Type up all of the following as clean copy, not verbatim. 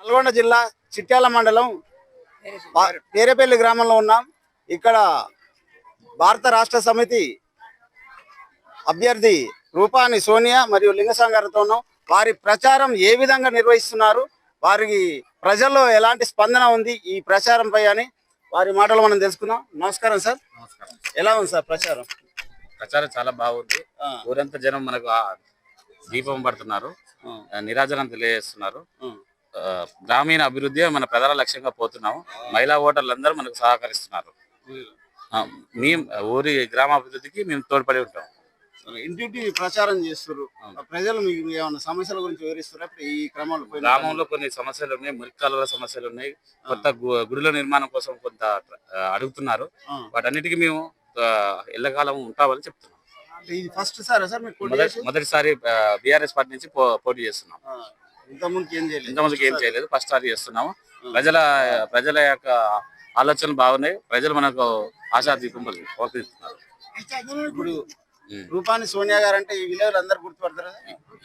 నల్గొండ జిల్లా చిట్యాల మండలం పేరేపల్లి గ్రామంలో ఉన్నాం. ఇక్కడ భారత రాష్ట్ర సమితి అభ్యర్థి రూపాని సోనియా మరియు లింగస్వామి గారితో ఉన్నాం. వారి ప్రచారం ఏ విధంగా నిర్వహిస్తున్నారు, వారికి ప్రజల్లో ఎలాంటి స్పందన ఉంది ఈ ప్రచారంపై అని వారి మాటలు మనం తెలుసుకుందాం. నమస్కారం సార్. నమస్కారం. ఎలా ఉంది సార్ ప్రచారం? ప్రచారం చాలా బాగుంది. ఊరంతా జనం మనకు దీపం పడుతున్నారు, నిరాజనం తెలియజేస్తున్నారు. గ్రామీణ అభివృద్ధి మన ప్రధాన లక్ష్యంగా పోతున్నాము. మహిళా ఓటర్లందరూ మనకు సహకరిస్తున్నారు. మేము ఊరి గ్రామాభివృద్ధికి మేము తోడ్పడి ఉంటాం. ఇంటింటి ప్రచారం చేస్తారు. ప్రజలు మీకు ఏమైనా సమస్యల గురించి వివరిస్తారు? ఈ క్రమంలో గ్రామంలో కొన్ని సమస్యలు ఉన్నాయి, మురికాలువ సమస్యలు ఉన్నాయి, కొత్త గుడిల నిర్మాణం కోసం కొంత అడుగుతున్నారు. వాటన్నిటికీ మేము ఎల్లకాలం ఉంటామని చెప్తున్నాం. ఇది ఫస్ట్ సార్ మొదటిసారి బీఆర్ఎస్ పార్టీ నుంచి పోటీ చేస్తున్నాం. ఇంతకుముందుకు ఏం చేయలేదు, ఫస్ట్ సారి చేస్తున్నాము. ప్రజల యొక్క ఆలోచనలు బాగున్నాయి. ప్రజలు మనకు ఆశాదీపం పంపిస్తున్నారు. ఇప్పుడు రూపాని సోనియా గారు అంటే ఈ విలేజ్ అందరు గుర్తుపడతారు.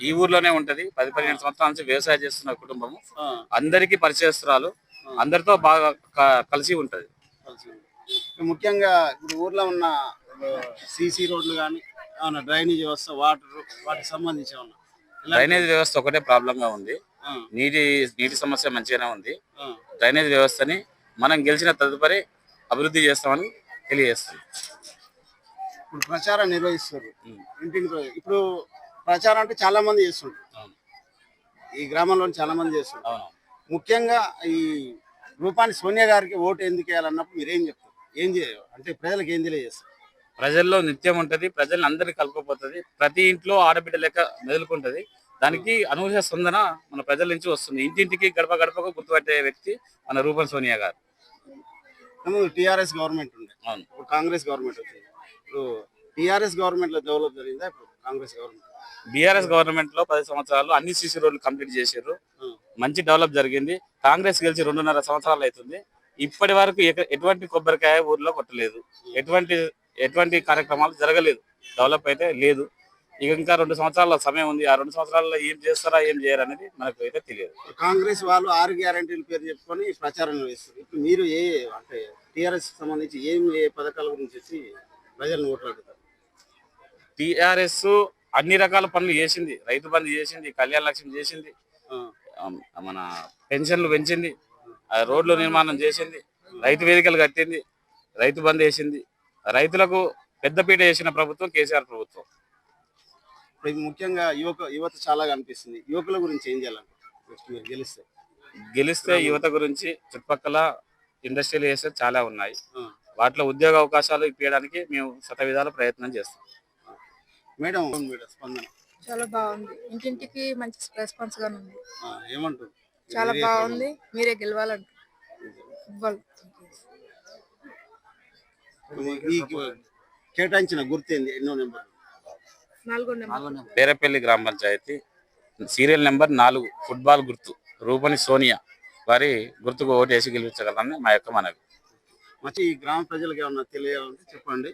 ఈ ఊర్లోనే ఉంటది. 10-15 సంవత్సరాల నుంచి వ్యవసాయం చేస్తున్న కుటుంబము, అందరికీ పరిచయస్తురాలు, అందరితో బాగా కలిసి ఉంటది. ముఖ్యంగా ఇప్పుడు ఊర్లో ఉన్న సీసీ రోడ్లు కానీ డ్రైనేజ్ వ్యవస్థ, వాటికి సంబంధించి డ్రైనేజ్ వ్యవస్థ ఒకటే ప్రాబ్లం గా ఉంది. నీటి సమస్య మంచిగానే ఉంది. డ్రైనేజ్ వ్యవస్థని మనం గెలిచిన తదుపరి అభివృద్ధి చేస్తామని తెలియజేస్తుంది. ఇప్పుడు ప్రచారం నిర్వహిస్తారు ఇంటికి. ఇప్పుడు ప్రచారం అంటే చాలా మంది చేస్తుంటారు, ఈ గ్రామంలో చాలా మంది చేస్తుంటారు. ముఖ్యంగా ఈ రూపాని సోనియా గారికి ఓటు ఎందుకు వేయాలన్నప్పుడు మీరు ఏం చెప్తారు? అంటే ప్రజలకు ఏం తెలియజేస్తారు? ప్రజల్లో నిత్యం ఉంటది, ప్రజల్ని అందరినీ కలుపుకుపోతుంది. ప్రతి ఇంట్లో ఆడబిడ్డ లెక్క మెదులుకుంటది. దానికి అనూహ్య స్పందన మన ప్రజల నుంచి వస్తుంది. ఇంటింటికి గడప గడపకు గుర్తుపట్టే వ్యక్తి మన రూపాని సోనియా గారు. టీఆర్ఎస్ గవర్నమెంట్ ఉంది, ఇప్పుడు కాంగ్రెస్ గవర్నమెంట్ వచ్చింది. ఇప్పుడు టీఆర్ఎస్ గవర్నమెంట్ లో డెవలప్ జరిగిందా? ఇప్పుడు కాంగ్రెస్ గవర్నమెంట్, బీఆర్ఎస్ గవర్నమెంట్ లో 10 సంవత్సరాలు అన్ని సీసీ రోడ్లు కంప్లీట్ చేసారు. మంచి డెవలప్ జరిగింది. కాంగ్రెస్ గెలిచి 2.5 సంవత్సరాలు అవుతుంది. ఇప్పటి వరకు ఎటువంటి కొబ్బరికాయ ఊర్లో కొట్టలేదు, ఎటువంటి కార్యక్రమాలు జరగలేదు, డెవలప్ అయితే లేదు. ఇంకా 2 సంవత్సరాల సమయం ఉంది. ఆ 2 సంవత్సరాల్లో ఏం చేస్తారా ఏం చేయరు అనేది మనకు అయితే తెలియదు. కాంగ్రెస్ వాళ్ళు 6 గ్యారంటీల పేరు చెప్పుకొని ప్రచారం నిర్వహిస్తారు. ఇప్పుడు మీరు అంటే టీఆర్ఎస్ సంబంధించి ఏ పథకాల గురించి వచ్చి ప్రజలను ఓట్లాడుతారు? టీఆర్ఎస్ అన్ని రకాల పనులు చేసింది. రైతు బంధు చేసింది, కళ్యాణ లక్ష్మి చేసింది, మన పెన్షన్లు పెంచింది, రోడ్లు నిర్మాణం చేసింది, రైతు వేదికలు కట్టింది, రైతు బంధు వేసింది. రైతులకు పెద్దపీట వేసిన ప్రభుత్వం కేసీఆర్ ప్రభుత్వం. ముఖ్యంగా యువత చాలా కనిపిస్తుంది. యువకుల గురించి ఏం చేయాలంటే గెలిస్తే యువత గురించి చుట్టుపక్కల ఇండస్ట్రియల్ ఏరియాస్ చాలా ఉన్నాయి. వాటిలో ఉద్యోగ అవకాశాలు ఇప్పించడానికి మేము శతవిధాల ప్రయత్నం చేస్తాం. మేడం స్పందన చాలా బాగుంది. ఇంటింటికి మంచి రెస్పాన్స్ గా ఉంది. ఏమంటారు? చాలా బాగుంది. మీరే గెలవాలంటారు. కేటాయించిన గుర్తేంది? ఎన్నో నెంబర్? 4వ నెంబర్. పేరపల్లి గ్రామ పంచాయతీ సీరియల్ నెంబర్ 4 ఫుట్బాల్ గుర్తు రూపాని సోనియా వారి గుర్తుకు ఓటు వేసి గెలిపించగలరని మా యొక్క మనవి. ఈ గ్రామ ప్రజలకు ఏమన్నా తెలియాలంటే చెప్పండి.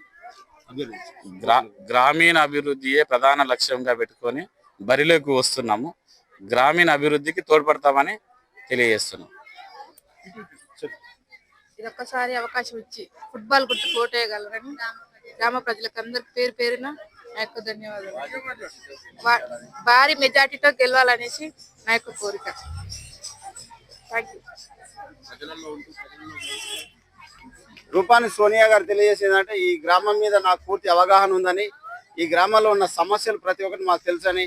గ్రామీణ అభివృద్ధియే ప్రధాన లక్ష్యంగా పెట్టుకొని బరిలోకి వస్తున్నాము. గ్రామీణ అభివృద్ధికి తోడ్పడతామని తెలియజేస్తున్నాం. ఇదొక్కసారి అవకాశం ఇచ్చి ఫుట్బాల్ గుర్తుకు ఓటు వేయగలరని గ్రామ ప్రజలకు అందరికి పేరు పేరున నా యొక్క ధన్యవాదాలు. భారీ మెజార్టీతో గెలవాలనేసి నా యొక్క కోరిక. రూపాని సోనియా గారు తెలియజేసిందంటే ఈ గ్రామం మీద నాకు పూర్తి అవగాహన ఉందని, ఈ గ్రామంలో ఉన్న సమస్యలు ప్రతి ఒక్కటి మాకు తెలుసని,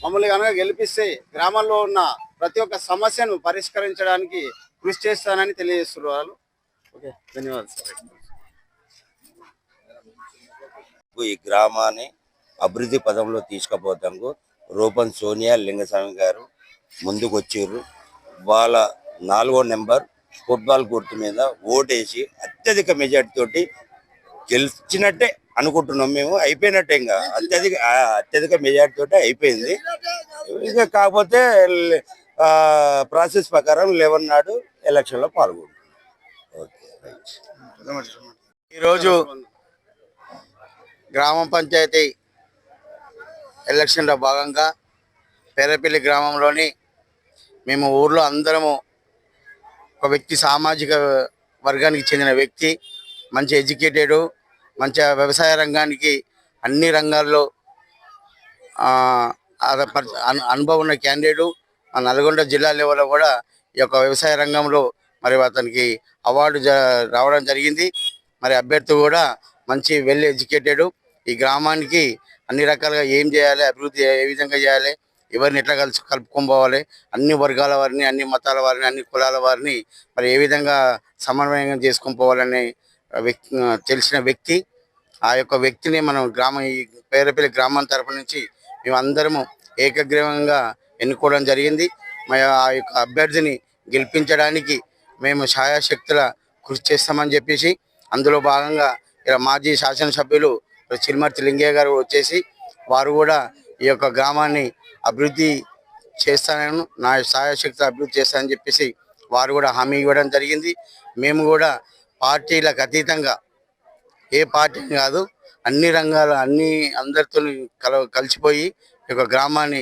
మమ్మల్ని కనుక గెలిపిస్తే గ్రామంలో ఉన్న ప్రతి ఒక్క సమస్యను పరిష్కరించడానికి కృషి చేస్తానని తెలియజేస్తున్నారు. ఓకే, ధన్యవాదాలు. ఈ గ్రామాన్ని అభివృద్ధి పదంలో తీసుకుపోతాము రూపాని సోనియా లింగస్వామి గారు ముందుకు వచ్చారు. వాళ్ళ 4వ నెంబర్ ఫుట్బాల్ గుర్తు మీద ఓటేసి అత్యధిక మెజార్టీ తోటి గెలిచినట్టే అనుకుంటున్నాం. మేము అయిపోయినట్టే, ఇంకా అత్యధిక మెజార్టీ తోటి అయిపోయింది. ఇంకా కాకపోతే ప్రాసెస్ ప్రకారం 11 నాడు ఎలక్షన్లో పాల్గొంటున్నాం. ఈరోజు గ్రామ పంచాయతీ ఎలక్షన్లో భాగంగా పేరపల్లి గ్రామంలోని మేము ఊర్లో అందరము ఒక వ్యక్తి సామాజిక వర్గానికి చెందిన వ్యక్తి, మంచి ఎడ్యుకేటెడ్, మంచి వ్యవసాయ రంగానికి అన్ని రంగాల్లో అనుభవం ఉన్న క్యాండిడేటు. నల్గొండ జిల్లా లెవెల్లో కూడా ఈ యొక్క వ్యవసాయ రంగంలో మరి అతనికి అవార్డు రావడం జరిగింది. మరి అభ్యర్థి కూడా మంచి వెల్ ఎడ్యుకేటెడ్. ఈ గ్రామానికి అన్ని రకాలుగా ఏం చేయాలి, అభివృద్ధి ఏ విధంగా చేయాలి, ఎవరిని ఎట్లా కలుపుకొని పోవాలి, అన్ని వర్గాల వారిని, అన్ని మతాల వారిని, అన్ని కులాల వారిని మరి ఏ విధంగా సమన్వయంగా చేసుకొని పోవాలనే తెలిసిన వ్యక్తి. ఆ యొక్క వ్యక్తిని మనం ఈ పేరపల్లి గ్రామం తరపు నుంచి మేమందరము ఏకగ్రీవంగా ఎన్నుకోవడం జరిగింది. మరి ఆ యొక్క అభ్యర్థిని గెలిపించడానికి మేము ఛాయాశక్తుల కృషి చేస్తామని చెప్పేసి, అందులో భాగంగా ఇలా మాజీ శాసనసభ్యులు చిల్మర్తి లింగయ్య గారు వచ్చేసి వారు కూడా ఈ యొక్క గ్రామాన్ని అభివృద్ధి చేస్తానని, నా ఛాయాశక్తులు అభివృద్ధి చేస్తానని చెప్పేసి వారు కూడా హామీ ఇవ్వడం జరిగింది. మేము కూడా పార్టీలకు అతీతంగా ఏ పార్టీని కాదు, అన్ని రంగాలు అందరితో కలిసిపోయి ఈ యొక్క గ్రామాన్ని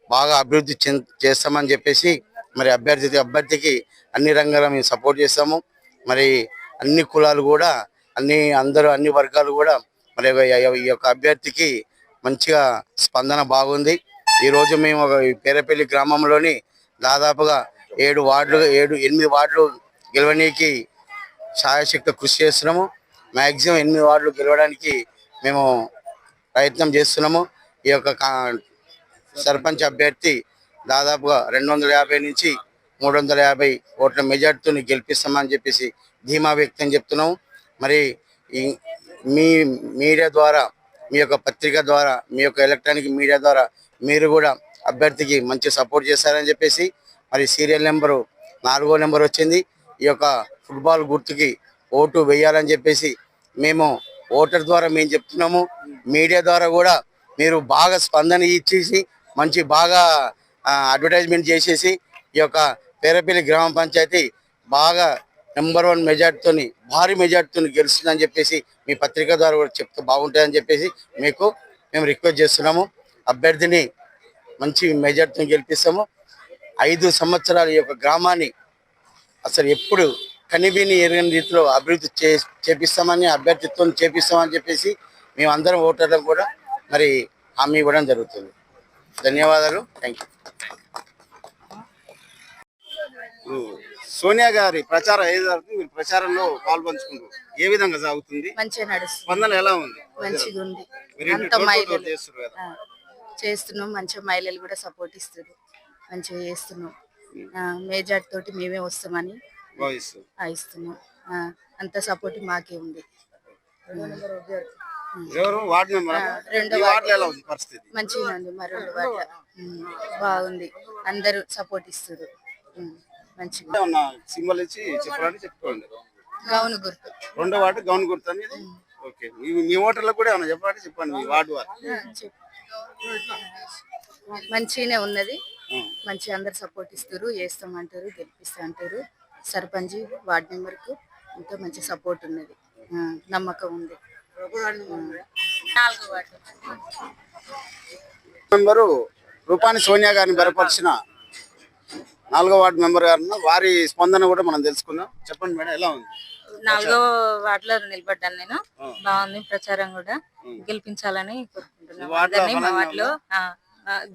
బాగా అభివృద్ధి చేస్తామని చెప్పేసి మరి అభ్యర్థికి అన్ని రంగాల మేము సపోర్ట్ చేస్తాము. మరి అన్ని కులాలు కూడా అన్ని వర్గాలు కూడా మరి ఈ యొక్క అభ్యర్థికి మంచిగా స్పందన బాగుంది. ఈరోజు మేము పేరపల్లి గ్రామంలోని దాదాపుగా 8 వార్డులు గెలవడానికి ఛాయాశక్తి కృషి చేస్తున్నాము. మ్యాక్సిమం 8 వార్డులు గెలవడానికి మేము ప్రయత్నం చేస్తున్నాము. ఈ యొక్క సర్పంచ్ అభ్యర్థి దాదాపుగా 250 నుంచి 350 ఓట్ల మెజార్టీతో గెలిపిస్తామని చెప్పేసి ధీమా వ్యక్తం చెప్తున్నాము. మరి మీ మీడియా ద్వారా, మీ యొక్క పత్రిక ద్వారా, మీ యొక్క ఎలక్ట్రానిక్ మీడియా ద్వారా మీరు కూడా అభ్యర్థికి మంచి సపోర్ట్ చేస్తారని చెప్పేసి మరి సీరియల్ నెంబరు 4వ నెంబర్ వచ్చింది. ఈ యొక్క ఫుట్బాల్ గుర్తుకి ఓటు వేయాలని చెప్పేసి మేము ఓటర్ ద్వారా మేము చెప్తున్నాము. మీడియా ద్వారా కూడా మీరు బాగా స్పందన ఇచ్చేసి మంచి బాగా అడ్వర్టైజ్మెంట్ చేసేసి ఈ యొక్క పేరపల్లి గ్రామ పంచాయతీ బాగా నెంబర్ 1 మెజార్టీతో, భారీ మెజార్టీతో గెలుస్తుందని చెప్పేసి మీ పత్రిక ద్వారా కూడా చెప్తే బాగుంటుందని చెప్పేసి మేము రిక్వెస్ట్ చేస్తున్నాము. అభ్యర్థిని మంచి మెజార్టీతో గెలిపిస్తాము. 5 సంవత్సరాలు ఈ యొక్క గ్రామాన్ని అసలు ఎప్పుడు కనివిని ఎరగని రీతిలో అభివృద్ధి చేపిస్తామని, అభ్యర్థిత్వం చేపిస్తామని చెప్పేసి మేము అందరం ఓటర్లకు కూడా మరి హామీ ఇవ్వడం జరుగుతుంది. ధన్యవాదాలు. Thank you. సోనియా గారి ప్రచారం ఏదైతే మీరు ప్రచారంలో పాల్పంచుకుంటూ ఏ విధంగా సాగుతుంది? మంచిగా నడుస్తుంది. స్పందన ఎలా ఉంది? మంచిగా ఉంది. మీరు అంత మహిళలు చేస్తారు కదా, చేస్తున్నాం. మంచిగా మహిళలు కూడా సపోర్ట్ ఇస్తారు. మంచిగా చేస్తున్నాం. మేజార్టీ తోటి మేమే వస్తామని ఇస్తున్నాం. అంత సపోర్ట్ మాకే ఉంది. మంచిగా ఉంది. మరి 2 వార్డుల బాగుంది. అందరూ సపోర్ట్ ఇస్తారు. మంచిగా సింబల్ ఇచ్చి చెప్పాలంటే చెప్పుకోండి. గౌను గుర్తు 2వ వార్డు గౌను గుర్తు అనేది. ఓకే, మీ ఓటర్లకు కూడా ఏమన్నా చెప్పాలంటే చెప్పండి. మీ వార్డు మంచిగానే ఉన్నది. మంచిగా అందరు సపోర్ట్ ఇస్తారు. చేస్తామంటారు, గెలిపిస్తా అంటారు. సర్పంచ్, వార్డు మెంబర్కు ఇంకా మంచి సపోర్ట్ ఉన్నది. నమ్మకం ఉంది. 4వ వార్డు మెంబరు రూపాని సోనియా గారిని బలపరిచిన 4వ వార్డు మెంబర్ గారు వారి స్పందన కూడా మనం తెలుసుకుందాం. చెప్పండి మేడం, ఎలా ఉంది? 4వ వార్డులో నిలబడ్డాను నేను. బాగుంది. ప్రచారం కూడా గెలిపించాలని కోరుకుంటున్నాను. మా వార్డులో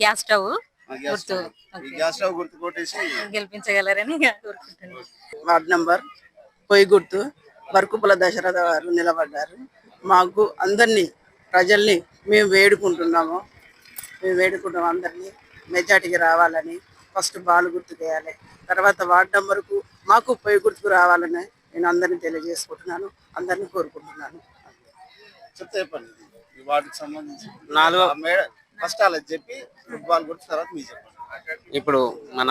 గ్యాస్ స్టవ్ గుర్తు గెలిపించగలరని కోరుకుంటున్నాను. వార్డు నంబర్ పొయ్యి గుర్తు వరకుపుల దశరథ గారు నిలబడ్డారు. మాకు అందరినీ ప్రజల్ని మేము వేడుకుంటున్నాము. అందరినీ మెజార్టీకి రావాలని. ఫస్ట్ బాల్ గుర్తుకు వేయాలి, తర్వాత వార్డు నంబర్కు మాకు పొయ్యి గుర్తుకు రావాలని నేను అందరినీ తెలియజేసుకుంటున్నాను. అందరినీ కోరుకుంటున్నాను. చెప్పండి. ఈ వార్డుకి సంబంధించి 4వ ఫస్ట్ అలా చెప్పి ఫుట్బాల్ గుర్తు తర్వాత మీరు చెప్పండి. ఇప్పుడు మన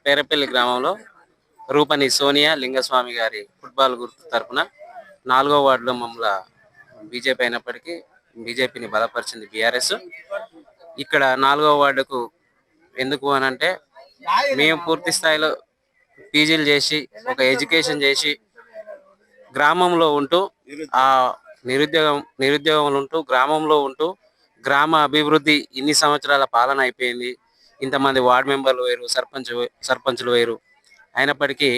పేరపల్లి గ్రామంలో రూపని సోనియా లింగస్వామి గారి ఫుట్బాల్ గుర్తు తరపున 4వ వార్డులో మమ్మల్ని బీజేపీ అయినప్పటికీ బీజేపీని బలపరిచింది బీఆర్ఎస్. ఇక్కడ 4వ వార్డుకు ఎందుకు అని అంటే మేము పూర్తి స్థాయిలో పీజీలు చేసి ఒక ఎడ్యుకేషన్ చేసి గ్రామంలో ఉంటూ ఆ నిరుద్యోగంలో ఉంటూ గ్రామంలో ఉంటూ గ్రామ అభివృద్ధి ఇన్ని సంవత్సరాల పాలన అయిపోయింది. ఇంతమంది వార్డు మెంబర్లు వేరు, సర్పంచులు వేరు. అయినప్పటికీ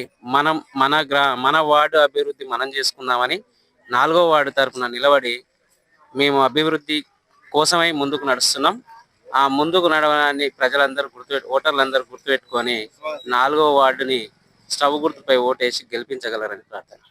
మన వార్డు అభివృద్ధి మనం చేసుకుందామని 4వ వార్డు తరఫున నిలబడి మేము అభివృద్ధి కోసమై ముందుకు నడుస్తున్నాం. ఆ ముందుకు నడవడాన్ని ప్రజలందరూ ఓటర్లందరూ గుర్తుపెట్టుకొని 4వ వార్డుని స్టవ్ గుర్తుపై ఓటేసి గెలిపించగలరని ప్రార్థన.